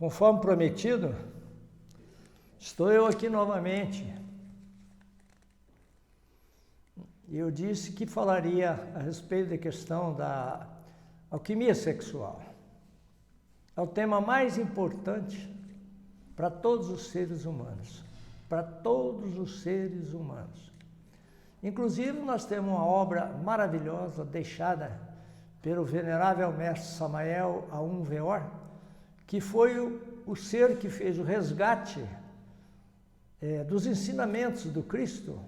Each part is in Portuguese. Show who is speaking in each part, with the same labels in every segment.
Speaker 1: Conforme prometido, estou eu aqui novamente. Eu disse que falaria a respeito da questão da alquimia sexual. É o tema mais importante para todos os seres humanos. Para todos os seres humanos. Inclusive, nós temos uma obra maravilhosa deixada pelo venerável mestre Samael Aun Weor, que foi o ser que fez o resgate dos ensinamentos do Cristo,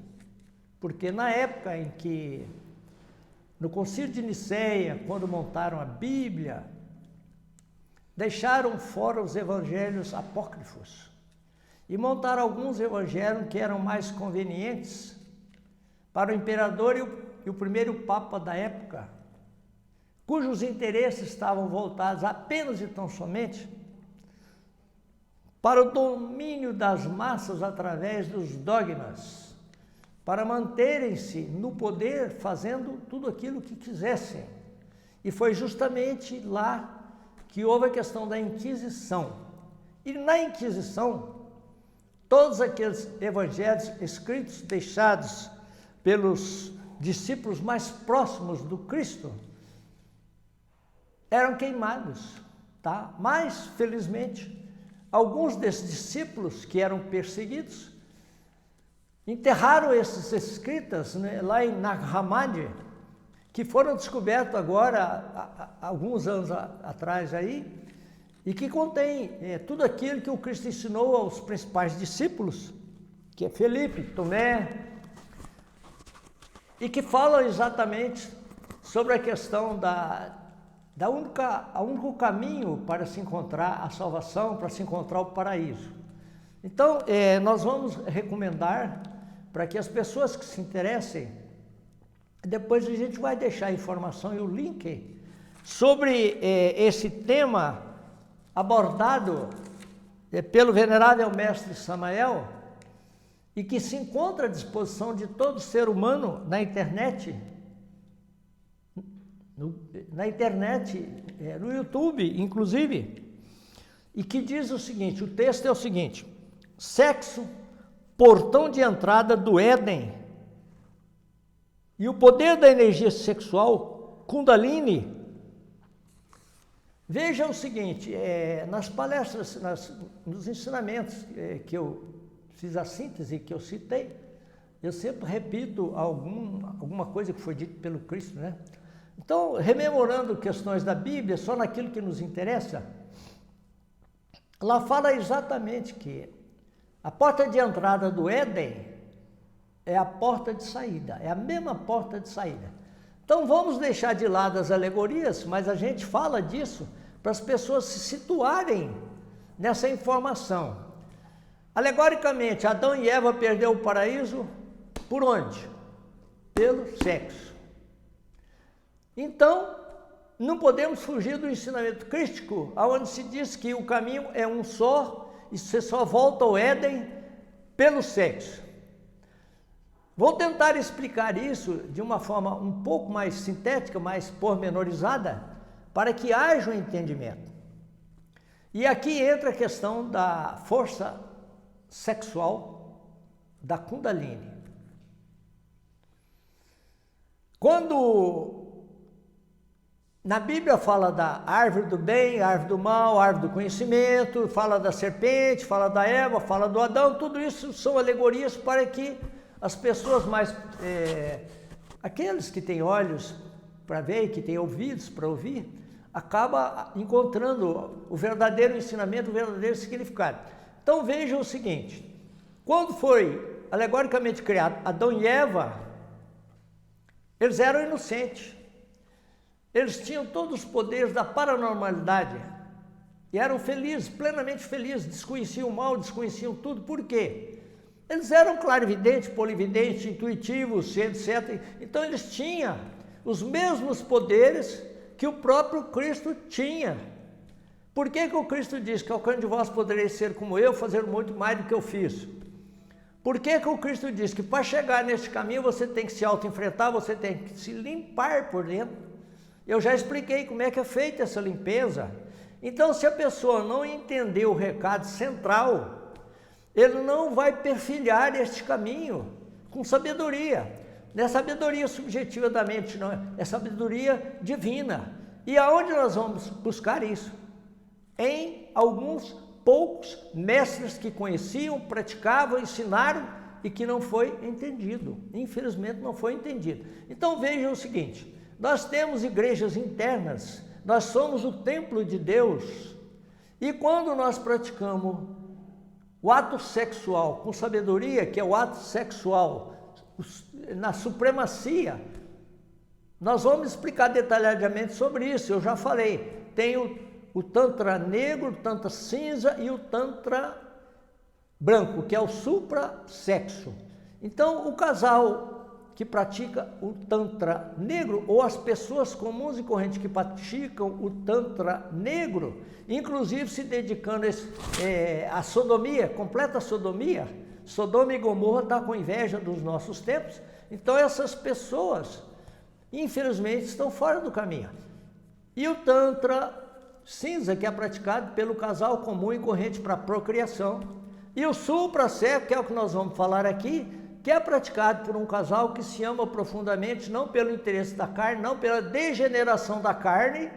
Speaker 1: porque na época em que, no Concílio de Nicéia, quando montaram a Bíblia, deixaram fora os evangelhos apócrifos e montaram alguns evangelhos que eram mais convenientes para o imperador e o primeiro papa da época, cujos interesses estavam voltados apenas e tão somente para o domínio das massas através dos dogmas, para manterem-se no poder fazendo tudo aquilo que quisessem. E foi justamente lá que houve a questão da Inquisição. E na Inquisição, todos aqueles evangelhos escritos, deixados pelos discípulos mais próximos do Cristo, eram queimados, tá? Mas, felizmente, alguns desses discípulos que eram perseguidos, enterraram esses escritas, né, lá em Nag Hammadi, que foram descobertos agora, há alguns anos atrás aí, e que contém tudo aquilo que o Cristo ensinou aos principais discípulos, que é Felipe, Tomé, e que fala exatamente sobre a questão único caminho para se encontrar a salvação, para se encontrar o paraíso. Então, nós vamos recomendar para que as pessoas que se interessem, depois a gente vai deixar a informação e o link sobre esse tema abordado pelo venerável mestre Samael e que se encontra à disposição de todo ser humano na internet, no YouTube, inclusive, e que diz o seguinte, o texto é o seguinte: sexo, portão de entrada do Éden, e o poder da energia sexual, Kundalini. Veja o seguinte, nas palestras, nos ensinamentos que eu fiz a síntese, que eu citei, eu sempre repito alguma coisa que foi dita pelo Cristo, né? Então, rememorando questões da Bíblia, só naquilo que nos interessa, lá fala exatamente que a porta de entrada do Éden é a porta de saída, é a mesma porta de saída. Então, vamos deixar de lado as alegorias, mas a gente fala disso para as pessoas se situarem nessa informação. Alegoricamente, Adão e Eva perderam o paraíso por onde? Pelo sexo. Então, não podemos fugir do ensinamento crístico, onde se diz que o caminho é um só e você só volta ao Éden pelo sexo. Vou tentar explicar isso de uma forma um pouco mais sintética, mais pormenorizada, para que haja um entendimento. E aqui entra a questão da força sexual da Kundalini. Quando na Bíblia fala da árvore do bem, árvore do mal, árvore do conhecimento, fala da serpente, fala da Eva, fala do Adão, tudo isso são alegorias para que as pessoas mais, aqueles que têm olhos para ver, que têm ouvidos para ouvir, acaba encontrando o verdadeiro ensinamento, o verdadeiro significado. Então veja o seguinte, quando foi alegoricamente criado Adão e Eva, eles eram inocentes. Eles tinham todos os poderes da paranormalidade e eram felizes, plenamente felizes, desconheciam o mal, desconheciam tudo. Por quê? Eles eram clarividentes, polividentes, intuitivos, etc. Então eles tinham os mesmos poderes que o próprio Cristo tinha. Por que o Cristo diz que qualquer um de vós podereis ser como eu, fazer muito mais do que eu fiz? Por que o Cristo diz que para chegar neste caminho você tem que se auto-enfrentar, você tem que se limpar por dentro? Eu já expliquei como é que é feita essa limpeza. Então, se a pessoa não entender o recado central, ele não vai perfilhar este caminho com sabedoria. Não é sabedoria subjetiva da mente, não, é sabedoria divina. E aonde nós vamos buscar isso? Em alguns poucos mestres que conheciam, praticavam, ensinaram e que não foi entendido. Infelizmente não foi entendido. Então vejam o seguinte, nós temos igrejas internas, nós somos o templo de Deus, e quando nós praticamos o ato sexual com sabedoria, que é o ato sexual na supremacia, nós vamos explicar detalhadamente sobre isso. Eu já falei, tem o Tantra negro, o Tantra cinza e o Tantra branco, que é o supra-sexo. Então, o casal que pratica o Tantra negro, ou as pessoas comuns e correntes que praticam o Tantra negro, inclusive se dedicando à sodomia, completa sodomia, Sodoma e Gomorra está com inveja dos nossos tempos, então essas pessoas, infelizmente, estão fora do caminho. E o Tantra cinza, que é praticado pelo casal comum e corrente para procriação, e o supra-sexo, que é o que nós vamos falar aqui, que é praticado por um casal que se ama profundamente, não pelo interesse da carne, não pela degeneração da carne.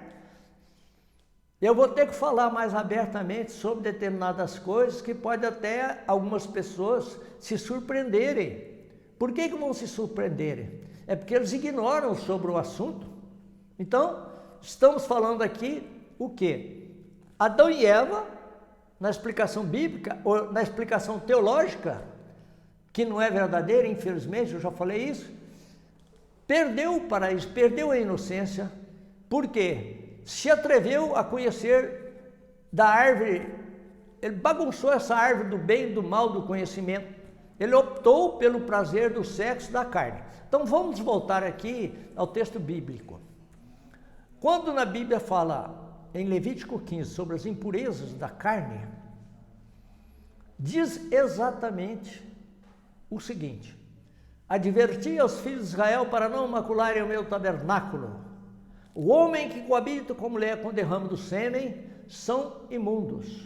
Speaker 1: Eu vou ter que falar mais abertamente sobre determinadas coisas que pode até algumas pessoas se surpreenderem. Por que vão se surpreenderem? É porque eles ignoram sobre o assunto. Então, estamos falando aqui o quê? Adão e Eva, na explicação bíblica, ou na explicação teológica, que não é verdadeira, infelizmente, eu já falei isso, perdeu o paraíso, perdeu a inocência, porque se atreveu a conhecer da árvore, ele bagunçou essa árvore do bem e do mal, do conhecimento, ele optou pelo prazer do sexo da carne. Então vamos voltar aqui ao texto bíblico. Quando na Bíblia fala em Levítico 15 sobre as impurezas da carne, diz exatamente o seguinte: adverti aos filhos de Israel para não macularem o meu tabernáculo. O homem que coabita com mulher com derrame do sêmen são imundos.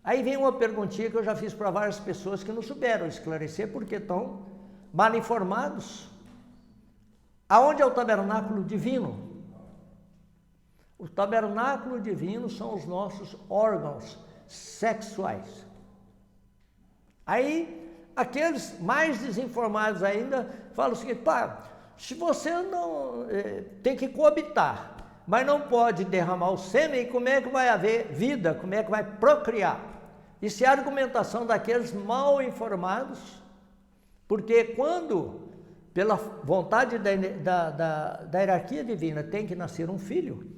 Speaker 1: Aí vem uma perguntinha que eu já fiz para várias pessoas que não souberam esclarecer porque estão mal informados. Aonde é o tabernáculo divino? O tabernáculo divino são os nossos órgãos sexuais. Aí, aqueles mais desinformados ainda falam o seguinte: pá, se você não tem que coabitar, mas não pode derramar o sêmen, como é que vai haver vida? Como é que vai procriar? Isso é a argumentação daqueles mal informados, porque quando, pela vontade da hierarquia divina, tem que nascer um filho,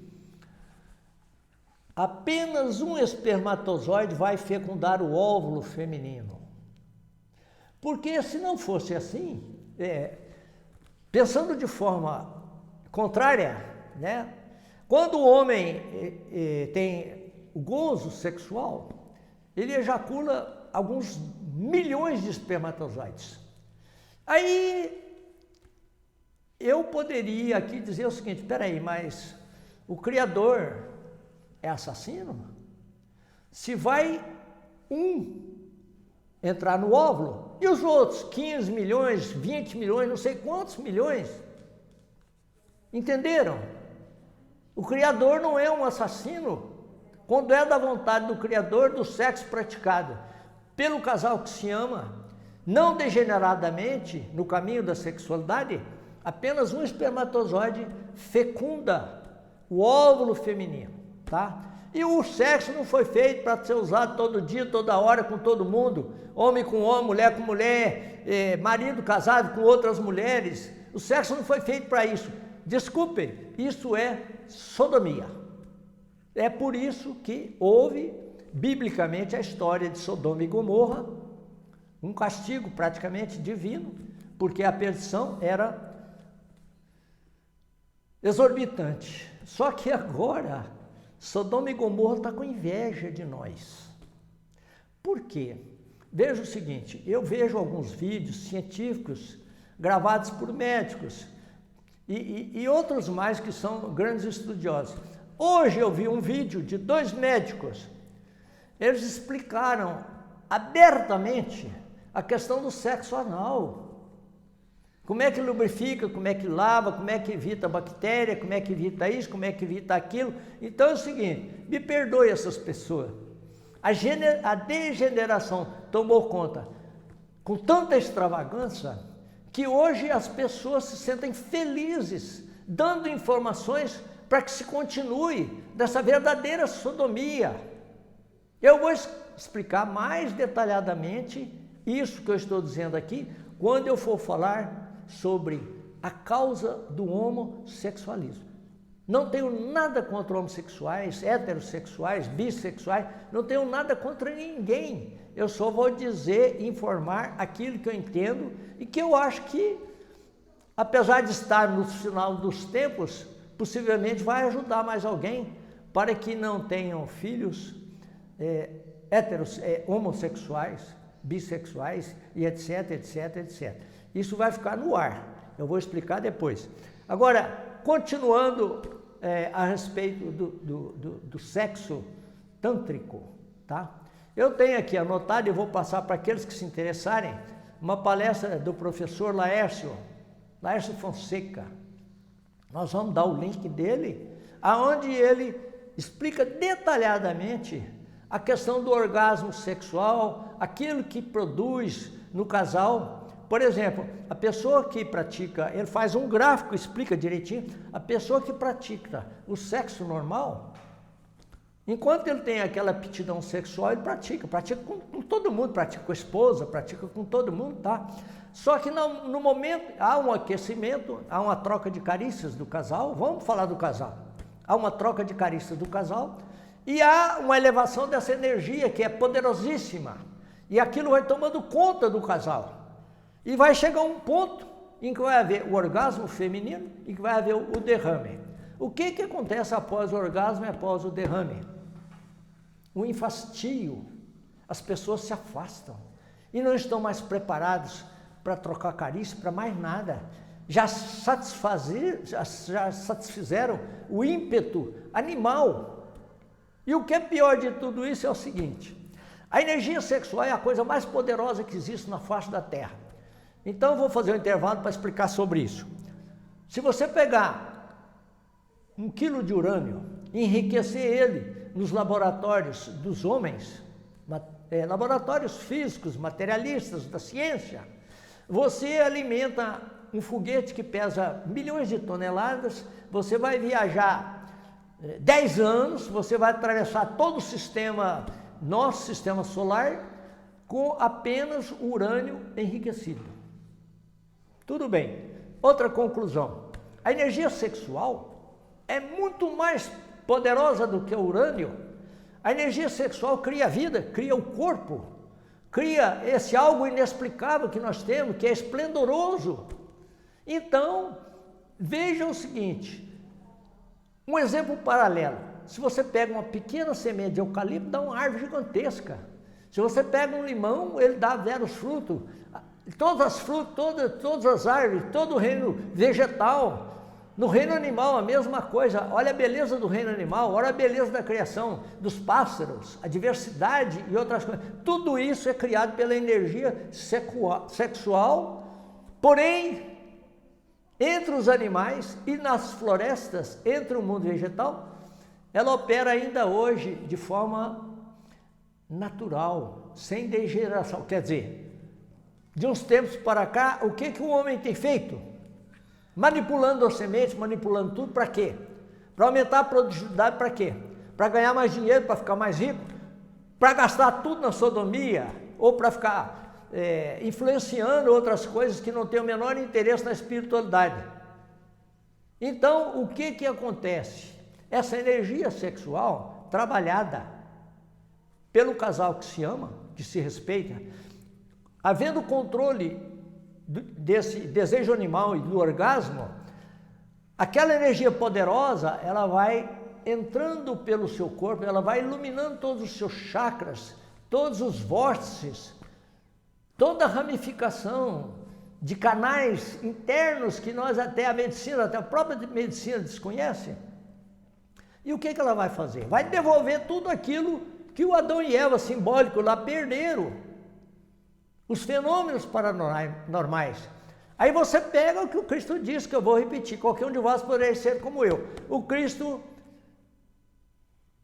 Speaker 1: apenas um espermatozoide vai fecundar o óvulo feminino. Porque se não fosse assim, pensando de forma contrária, né? Quando o homem tem o gozo sexual, ele ejacula alguns milhões de espermatozoides. Aí eu poderia aqui dizer o seguinte: espera aí, mas o Criador é assassino? Se vai entrar no óvulo, e os outros 15 milhões, 20 milhões, não sei quantos milhões? Entenderam? O Criador não é um assassino quando é da vontade do Criador do sexo praticado pelo casal que se ama, não degeneradamente no caminho da sexualidade. Apenas um espermatozoide fecunda o óvulo feminino, tá? E o sexo não foi feito para ser usado todo dia, toda hora, com todo mundo, homem com homem, mulher com mulher, marido casado com outras mulheres. O sexo não foi feito para isso. Desculpem, isso é sodomia. É por isso que houve, biblicamente, a história de Sodoma e Gomorra, um castigo praticamente divino, porque a perdição era exorbitante. Só que agora, Sodoma e Gomorra está com inveja de nós. Por quê? Veja o seguinte, eu vejo alguns vídeos científicos gravados por médicos e outros mais que são grandes estudiosos. Hoje eu vi um vídeo de 2 médicos, eles explicaram abertamente a questão do sexo anal. Como é que lubrifica, como é que lava, como é que evita a bactéria, como é que evita isso, como é que evita aquilo. Então é o seguinte, me perdoe essas pessoas. A degeneração tomou conta com tanta extravagância que hoje as pessoas se sentem felizes, dando informações para que se continue dessa verdadeira sodomia. Eu vou explicar mais detalhadamente isso que eu estou dizendo aqui, quando eu for falar sobre a causa do homossexualismo. Não tenho nada contra homossexuais, heterossexuais, bissexuais, não tenho nada contra ninguém. Eu só vou dizer, informar aquilo que eu entendo e que eu acho que, apesar de estar no final dos tempos, possivelmente vai ajudar mais alguém para que não tenham filhos homossexuais, bissexuais e etc, etc, etc. Isso vai ficar no ar, eu vou explicar depois. Agora, continuando a respeito do sexo tântrico, tá? Eu tenho aqui anotado e vou passar para aqueles que se interessarem, uma palestra do professor Laércio Fonseca. Nós vamos dar o link dele, aonde ele explica detalhadamente a questão do orgasmo sexual, aquilo que produz no casal. Por exemplo, a pessoa que pratica, ele faz um gráfico, explica direitinho, a pessoa que pratica o sexo normal, enquanto ele tem aquela aptidão sexual, ele pratica com todo mundo, pratica com a esposa, pratica com todo mundo, tá? Só que no momento, há um aquecimento, há uma troca de carícias do casal, vamos falar do casal, há uma troca de carícias do casal, e há uma elevação dessa energia que é poderosíssima, e aquilo vai tomando conta do casal. E vai chegar um ponto em que vai haver o orgasmo feminino e que vai haver o derrame. O que acontece após o orgasmo e após o derrame? O enfastio. As pessoas se afastam e não estão mais preparados para trocar carícia, para mais nada. Já satisfizeram o ímpeto animal. E o que é pior de tudo isso é o seguinte: a energia sexual é a coisa mais poderosa que existe na face da Terra. Então, eu vou fazer um intervalo para explicar sobre isso. Se você pegar 1 quilo de urânio e enriquecer ele nos laboratórios dos homens, laboratórios físicos, materialistas da ciência, você alimenta um foguete que pesa milhões de toneladas, você vai viajar 10 anos, você vai atravessar todo o sistema, nosso sistema solar, com apenas urânio enriquecido. Tudo bem. Outra conclusão. A energia sexual é muito mais poderosa do que o urânio. A energia sexual cria vida, cria o corpo, cria esse algo inexplicável que nós temos, que é esplendoroso. Então, veja o seguinte, um exemplo paralelo. Se você pega uma pequena semente de eucalipto, dá uma árvore gigantesca. Se você pega um limão, ele dá vários frutos. Todas as frutas, todas as árvores, todo o reino vegetal. No reino animal, a mesma coisa. Olha a beleza do reino animal, olha a beleza da criação dos pássaros, a diversidade e outras coisas. Tudo isso é criado pela energia sexual, porém, entre os animais e nas florestas, entre o mundo vegetal, ela opera ainda hoje de forma natural, sem degeneração. Quer dizer, de uns tempos para cá, o que o homem tem feito? Manipulando as sementes, manipulando tudo, para quê? Para aumentar a produtividade, para quê? Para ganhar mais dinheiro, para ficar mais rico, para gastar tudo na sodomia, ou para ficar influenciando outras coisas que não têm o menor interesse na espiritualidade. Então, o que acontece? Essa energia sexual trabalhada pelo casal que se ama, que se respeita, havendo controle desse desejo animal e do orgasmo, aquela energia poderosa, ela vai entrando pelo seu corpo, ela vai iluminando todos os seus chakras, todos os vórtices, toda a ramificação de canais internos que nós até a própria medicina desconhece. E o que ela vai fazer? Vai devolver tudo aquilo que o Adão e Eva simbólico lá perderam. Os fenômenos paranormais. Aí você pega o que o Cristo disse, que eu vou repetir: qualquer um de vós poderia ser como eu. O Cristo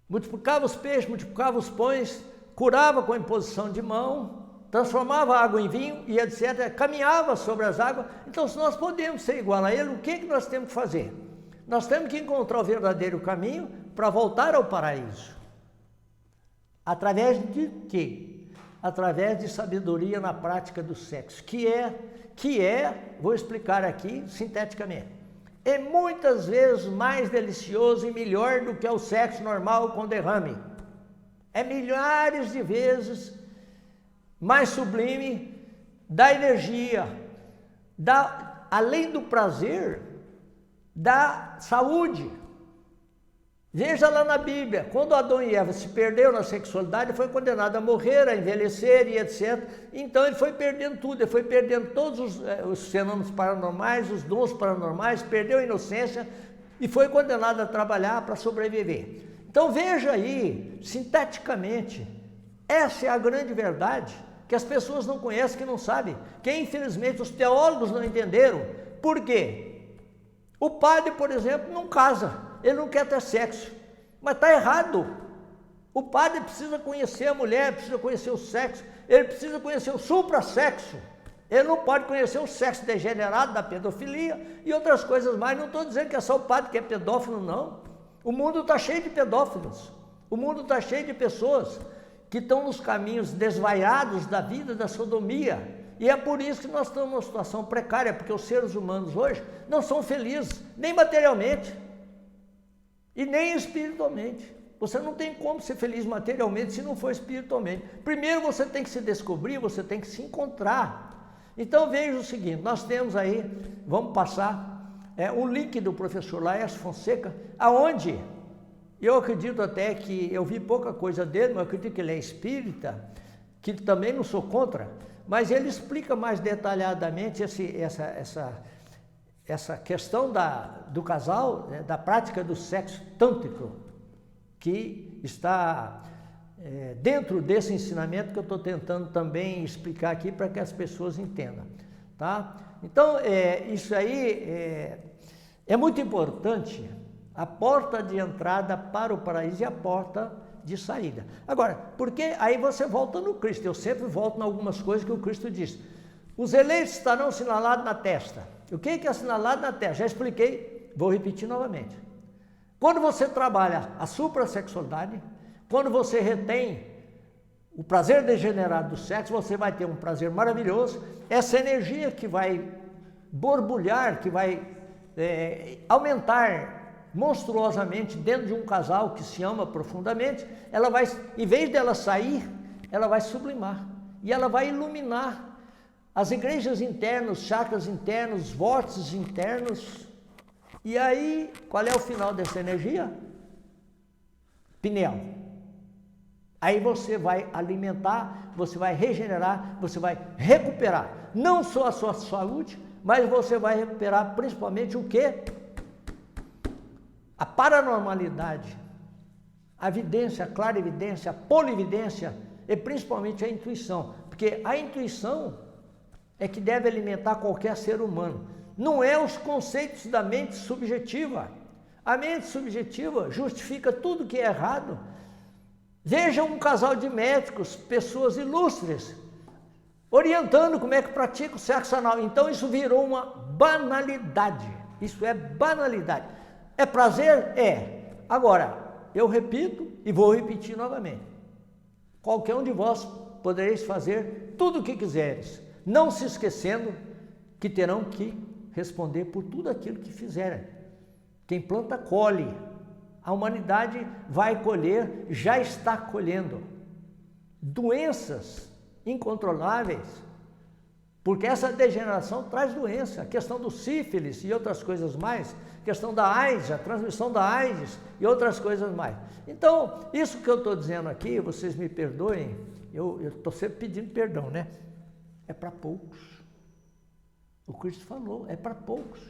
Speaker 1: multiplicava os peixes, multiplicava os pães, curava com a imposição de mão, transformava a água em vinho e etc. Caminhava sobre as águas. Então, se nós podemos ser igual a ele, o que nós temos que fazer? Nós temos que encontrar o verdadeiro caminho para voltar ao paraíso. Através de quê? Através de sabedoria na prática do sexo, que é, vou explicar aqui sinteticamente, é muitas vezes mais delicioso e melhor do que o sexo normal com derrame. É milhares de vezes mais sublime, dá energia, dá, além do prazer, dá saúde. Veja lá na Bíblia, quando Adão e Eva se perderam na sexualidade, foi condenado a morrer, a envelhecer e etc. Então ele foi perdendo tudo, ele foi perdendo todos os fenômenos paranormais, os dons paranormais, perdeu a inocência e foi condenado a trabalhar para sobreviver. Então veja aí, sinteticamente, essa é a grande verdade que as pessoas não conhecem, que não sabem, que infelizmente os teólogos não entenderam. Por quê? O padre, por exemplo, não casa. Ele não quer ter sexo, mas está errado. O padre precisa conhecer a mulher, precisa conhecer o sexo, ele precisa conhecer o supra-sexo. Ele não pode conhecer o sexo degenerado da pedofilia e outras coisas mais. Não estou dizendo que é só o padre que é pedófilo, não. O mundo está cheio de pedófilos, o mundo está cheio de pessoas que estão nos caminhos desvaiados da vida, da sodomia. E é por isso que nós estamos numa situação precária, porque os seres humanos hoje não são felizes, nem materialmente. E nem espiritualmente. Você não tem como ser feliz materialmente se não for espiritualmente. Primeiro você tem que se descobrir, você tem que se encontrar. Então veja o seguinte, nós temos aí, vamos passar um link do professor Laércio Fonseca, aonde eu acredito até que, eu vi pouca coisa dele, mas eu acredito que ele é espírita, que também não sou contra, mas ele explica mais detalhadamente essa questão do casal, né, da prática do sexo tântrico, que está dentro desse ensinamento que eu estou tentando também explicar aqui para que as pessoas entendam. Tá? Então, isso aí é muito importante, a porta de entrada para o paraíso e a porta de saída. Agora, porque aí você volta no Cristo, eu sempre volto em algumas coisas que o Cristo disse. Os eleitos estarão assinalados na testa. O que é assinalado na testa? Já expliquei, vou repetir novamente. Quando você trabalha a suprassexualidade, quando você retém o prazer degenerado do sexo, você vai ter um prazer maravilhoso. Essa energia que vai borbulhar, que vai aumentar monstruosamente dentro de um casal que se ama profundamente, ela vai, em vez dela sair, ela vai sublimar e ela vai iluminar as igrejas internas, chakras internos, vórtices internos. E aí, qual é o final dessa energia? Pineal. Aí você vai alimentar, você vai regenerar, você vai recuperar, não só a sua saúde, mas você vai recuperar principalmente o quê? A paranormalidade, a evidência, a clarividência, a polividência e principalmente a intuição. Porque a intuição é que deve alimentar qualquer ser humano. Não é os conceitos da mente subjetiva. A mente subjetiva justifica tudo que é errado. Veja um casal de médicos, pessoas ilustres, orientando como é que pratica o sexo anal. Então isso virou uma banalidade. Isso é banalidade. É prazer? É. Agora, eu repito e vou repetir novamente. Qualquer um de vós podereis fazer tudo o que quiseres, não se esquecendo que terão que responder por tudo aquilo que fizerem. Quem planta, colhe. A humanidade vai colher, já está colhendo. Doenças incontroláveis, porque essa degeneração traz doença. A questão do sífilis e outras coisas mais, a questão da AIDS, a transmissão da AIDS e outras coisas mais. Então, isso que eu estou dizendo aqui, vocês me perdoem, eu estou sempre pedindo perdão, né? É para poucos. O Cristo falou, é para poucos.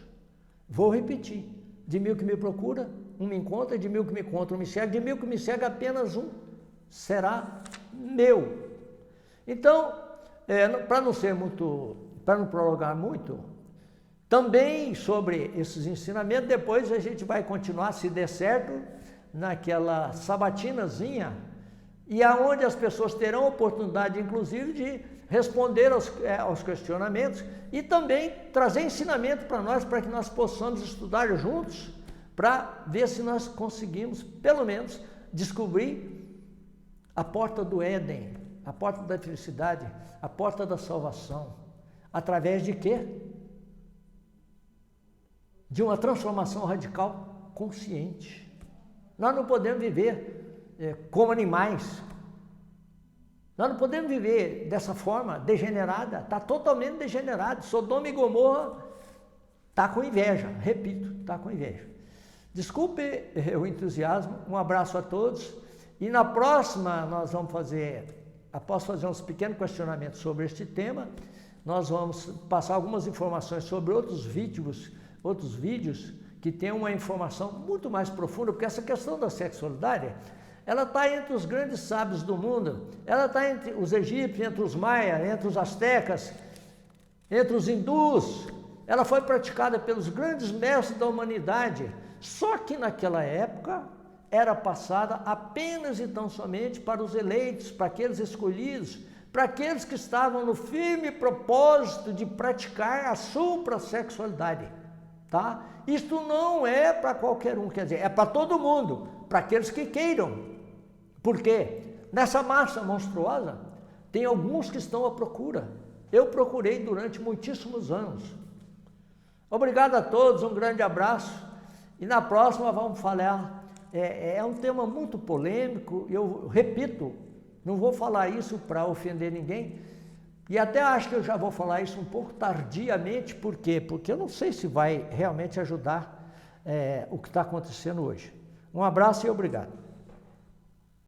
Speaker 1: Vou repetir, de 1000 que me procura, um me encontra, de 1000 que me encontram, um me segue, de 1000 que me segue, apenas um será meu. Então, para não prolongar muito, também sobre esses ensinamentos, depois a gente vai continuar, se der certo, naquela sabatinazinha, e aonde as pessoas terão oportunidade, inclusive, de responder aos questionamentos e também trazer ensinamento para nós, para que nós possamos estudar juntos, para ver se nós conseguimos, pelo menos, descobrir a porta do Éden, a porta da felicidade, a porta da salvação. Através de quê? De uma transformação radical consciente. Nós não podemos viver como animais. Nós não podemos viver dessa forma degenerada, está totalmente degenerado. Sodoma e Gomorra está com inveja, repito, está com inveja. Desculpe o entusiasmo, um abraço a todos. E na próxima nós vamos após fazer uns pequenos questionamentos sobre este tema, nós vamos passar algumas informações sobre outros vídeos que têm uma informação muito mais profunda, porque essa questão da sexualidade, ela está entre os grandes sábios do mundo, ela está entre os egípcios, entre os maias, entre os astecas, entre os hindus, ela foi praticada pelos grandes mestres da humanidade, só que naquela época era passada apenas e tão somente para os eleitos, para aqueles escolhidos, para aqueles que estavam no firme propósito de praticar a suprassexualidade, tá? Isto não é para qualquer um, quer dizer, é para todo mundo, para aqueles que queiram. Por quê? Nessa massa monstruosa, tem alguns que estão à procura. Eu procurei durante muitíssimos anos. Obrigado a todos, um grande abraço. E na próxima vamos falar, é um tema muito polêmico, eu repito, não vou falar isso para ofender ninguém, e até acho que eu já vou falar isso um pouco tardiamente, por quê? Porque eu não sei se vai realmente ajudar o que está acontecendo hoje. Um abraço e obrigado.